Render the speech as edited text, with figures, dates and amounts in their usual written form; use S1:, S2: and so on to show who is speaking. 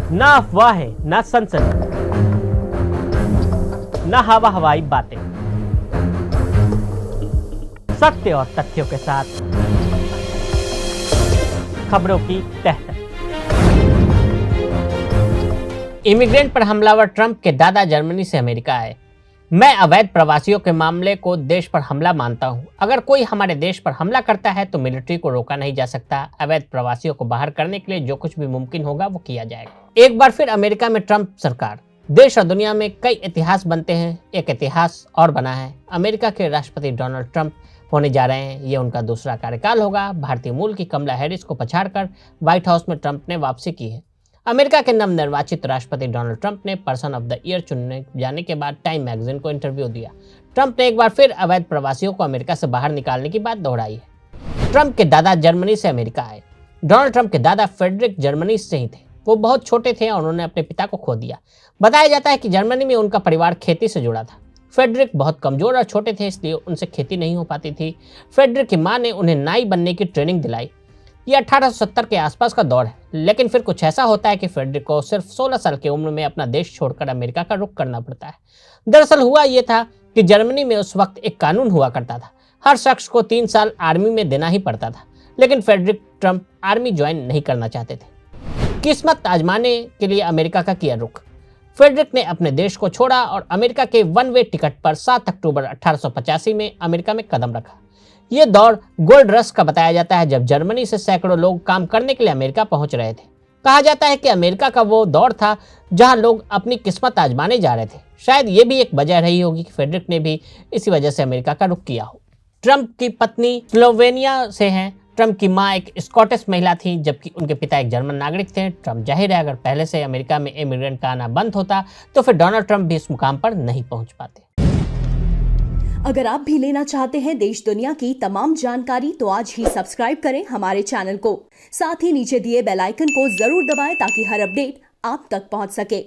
S1: ना अफवाहें, ना सनसनी, ना हवा हवाई बातें, सत्य और तथ्यों के साथ खबरों की तह तक। इमिग्रेंट पर हमलावर ट्रंप के दादा जर्मनी से अमेरिका आए। मैं अवैध प्रवासियों के मामले को देश पर हमला मानता हूं। अगर कोई हमारे देश पर हमला करता है तो मिलिट्री को रोका नहीं जा सकता। अवैध प्रवासियों को बाहर करने के लिए जो कुछ भी मुमकिन होगा वो किया जाएगा। एक बार फिर अमेरिका में ट्रंप सरकार। देश और दुनिया में कई इतिहास बनते हैं, एक इतिहास और बना है। अमेरिका के राष्ट्रपति डोनाल्ड ट्रंप होने जा रहे हैं। ये उनका दूसरा कार्यकाल होगा। भारतीय मूल की कमला हैरिस को पछाड़कर व्हाइट हाउस में ट्रंप ने वापसी की है। अमेरिका के नवनिर्वाचित राष्ट्रपति डोनाल्ड ट्रंप ने पर्सन ऑफ द ईयर चुनने जाने के बाद टाइम मैगजीन को इंटरव्यू दिया। ट्रंप ने एक बार फिर अवैध प्रवासियों को अमेरिका से बाहर निकालने की बात दोहराई है। ट्रंप के दादा जर्मनी से अमेरिका आए। डोनाल्ड ट्रंप के दादा फ्रेडरिक जर्मनी से ही थे। वो बहुत छोटे थे और उन्होंने अपने पिता को खो दिया। बताया जाता है कि जर्मनी में उनका परिवार खेती से जुड़ा था। फ्रेडरिक बहुत कमजोर और छोटे थे, इसलिए उनसे खेती नहीं हो पाती थी। फ्रेडरिक की मां ने उन्हें नाई बनने की ट्रेनिंग दिलाई। ये 1870 के आसपास का दौर है, लेकिन फिर कुछ ऐसा होता है कि फ्रेडरिक को सिर्फ 16 साल की उम्र में अपना देश छोड़कर अमेरिका का रुख करना पड़ता है। दरअसल हुआ ये था कि जर्मनी में उस वक्त एक कानून हुआ करता था, हर शख्स को 3 साल आर्मी में देना ही पड़ता था। लेकिन फ्रेडरिक ट्रंप आर्मी ज्वाइन नहीं करना चाहते थे। किस्मत आजमाने के लिए अमेरिका का किया रुख। फ्रेडरिक ने अपने देश को छोड़ा और अमेरिका के वन वे टिकट पर 7 अक्टूबर 1885 में अमेरिका में कदम रखा। ये दौर गोल्ड रश का बताया जाता है, जब जर्मनी से सैकड़ों लोग काम करने के लिए अमेरिका पहुंच रहे थे। कहा जाता है कि अमेरिका का वो दौर था जहां लोग अपनी किस्मत आजमाने जा रहे थे। शायद ये भी एक वजह रही होगी कि फ्रेडरिक ने भी इसी वजह से अमेरिका का रुख किया हो। ट्रंप की पत्नी स्लोवेनिया से हैं। ट्रंप की मां एक स्कॉटिश महिला थी, जबकि उनके पिता एक जर्मन नागरिक थे। ट्रंप जाहिर है, अगर पहले से अमेरिका में इमिग्रेंट का आना बंद होता तो फिर डोनाल्ड ट्रंप भी इस मुकाम पर नहीं पहुंच पाते।
S2: अगर आप भी लेना चाहते हैं देश दुनिया की तमाम जानकारी तो आज ही सब्सक्राइब करें हमारे चैनल को। साथ ही नीचे दिए बेल आइकन को जरूर दबाएं ताकि हर अपडेट आप तक पहुंच सके।